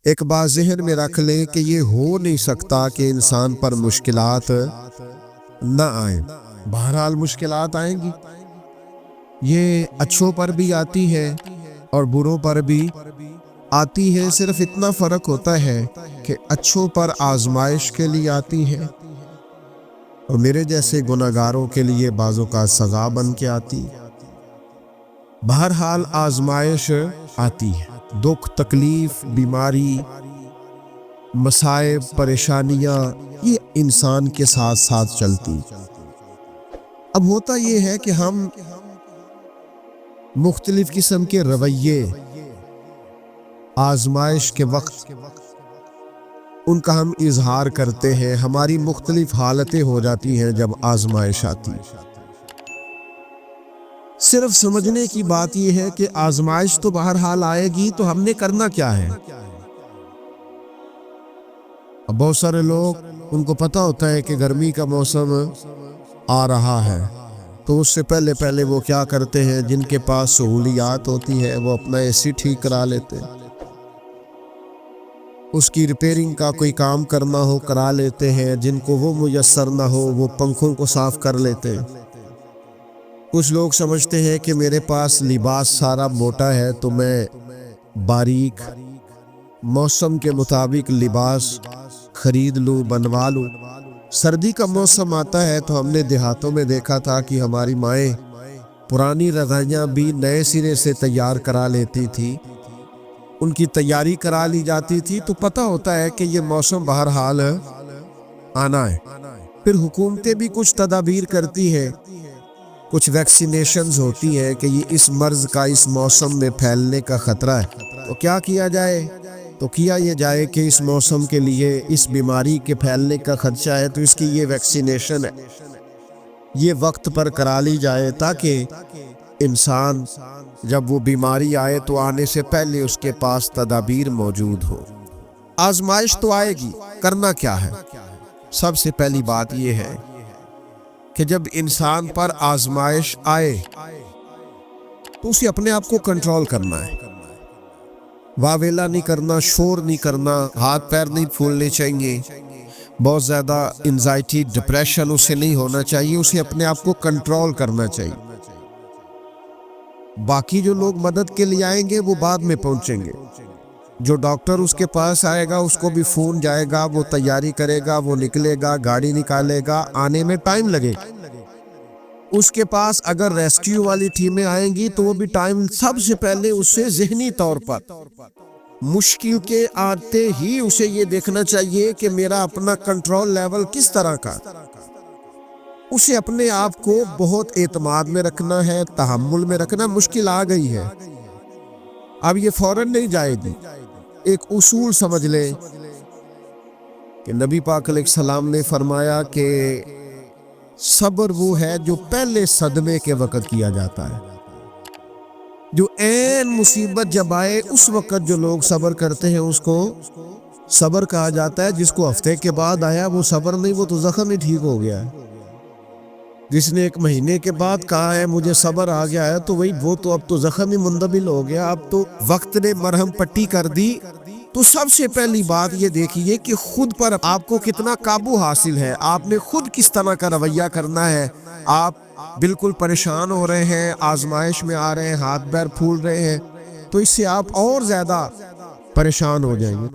ایک بات ذہن میں رکھ لیں کہ یہ ہو نہیں سکتا کہ انسان پر مشکلات نہ آئیں۔ بہرحال مشکلات آئیں گی، یہ اچھوں پر بھی آتی ہے اور بروں پر بھی آتی ہے۔ صرف اتنا فرق ہوتا ہے کہ اچھوں پر آزمائش کے لیے آتی ہے اور میرے جیسے گناہگاروں کے لیے بعض اوقات سزا بن کے آتی ہے۔ بہرحال آزمائش آتی ہے، دکھ، تکلیف، بیماری، مصائب، پریشانیاں، یہ انسان کے ساتھ ساتھ چلتی۔ اب ہوتا یہ ہے کہ ہم مختلف قسم کے رویے آزمائش کے وقت ان کا ہم اظہار کرتے ہیں۔ ہماری مختلف حالتیں ہو جاتی ہیں جب آزمائش آتی۔ صرف سمجھنے کی بات یہ ہے کہ آزمائش تو بہرحال آئے گی، تو ہم نے کرنا کیا ہے؟ اب بہت سارے لوگ ان کو پتہ ہوتا ہے کہ گرمی کا موسم آ رہا ہے، تو اس سے پہلے وہ کیا کرتے ہیں؟ جن کے پاس سہولیات ہوتی ہے وہ اپنا اے سی ٹھیک کرا لیتے ہیں، اس کی ریپیرنگ کا کوئی کام کرنا ہو کرا لیتے ہیں، جن کو وہ میسر نہ ہو وہ پنکھوں کو صاف کر لیتے ہیں۔ کچھ لوگ سمجھتے ہیں کہ میرے پاس لباس سارا موٹا ہے تو میں باریک موسم کے مطابق لباس خرید لوں، بنوا لوں۔ سردی کا موسم آتا ہے تو ہم نے دیہاتوں میں دیکھا تھا کہ ہماری مائیں پرانی رضائیاں بھی نئے سرے سے تیار کرا لیتی تھی، ان کی تیاری کرا لی جاتی تھی، تو پتہ ہوتا ہے کہ یہ موسم بہرحال آنا ہے۔ پھر حکومتیں بھی کچھ تدابیر کرتی ہیں، کچھ ویکسینیشنز ہوتی ہیں کہ یہ اس مرض کا اس موسم میں پھیلنے کا خطرہ ہے، تو کیا کیا جائے؟ تو کیا یہ جائے کہ اس موسم کے لیے اس بیماری کے پھیلنے کا خدشہ ہے تو اس کی یہ ویکسینیشن ہے، یہ وقت پر کرا لی جائے تاکہ انسان جب وہ بیماری آئے تو آنے سے پہلے اس کے پاس تدابیر موجود ہو۔ آزمائش تو آئے گی، کرنا کیا ہے؟ سب سے پہلی بات یہ ہے کہ جب انسان پر آزمائش آئے تو اسے اپنے آپ کو کنٹرول کرنا ہے، واویلا نہیں کرنا، شور نہیں کرنا، ہاتھ پیر نہیں پھولنے چاہیے، بہت زیادہ انزائٹی، ڈپریشن اسے نہیں ہونا چاہیے، اسے اپنے آپ کو کنٹرول کرنا چاہیے۔ باقی جو لوگ مدد کے لیے آئیں گے وہ بعد میں پہنچیں گے۔ جو ڈاکٹر اس کے پاس آئے گا اس کو بھی فون جائے گا، وہ تیاری کرے گا، وہ نکلے گا، گاڑی نکالے گا، آنے میں ٹائم لگے گا۔ اس کے پاس اگر ریسکیو والی ٹیمیں آئیں گی تو وہ بھی ٹائم، سب سے پہلے اسے ذہنی طور پر مشکل کے آتے ہی اسے یہ دیکھنا چاہیے کہ میرا اپنا کنٹرول لیول کس طرح کا۔ اسے اپنے آپ کو بہت اعتماد میں رکھنا ہے، تحمل میں رکھنا۔ مشکل آ گئی ہے، اب یہ فوراً نہیں جائے گی۔ ایک اصول سمجھ لیں کہ نبی پاک علیہ السلام نے فرمایا کہ صبر وہ ہے جو پہلے صدمے کے وقت کیا جاتا ہے، جو عین مصیبت جب آئے اس وقت جو لوگ صبر کرتے ہیں اس کو صبر کہا جاتا ہے۔ جس کو ہفتے کے بعد آیا وہ صبر نہیں، وہ تو زخم ہی ٹھیک ہو گیا ہے۔ جس نے ایک مہینے کے بعد کہا ہے مجھے صبر آ گیا ہے تو وہ تو اب تو زخم ہی مندمل ہو گیا، اب تو وقت نے مرہم پٹی کر دی۔ تو سب سے پہلی بات یہ دیکھیے کہ خود پر آپ کو کتنا قابو حاصل ہے، آپ نے خود کس طرح کا رویہ کرنا ہے۔ آپ بالکل پریشان ہو رہے ہیں، آزمائش میں آ رہے ہیں، ہاتھ پیر پھول رہے ہیں، تو اس سے آپ اور زیادہ پریشان ہو جائیں گے۔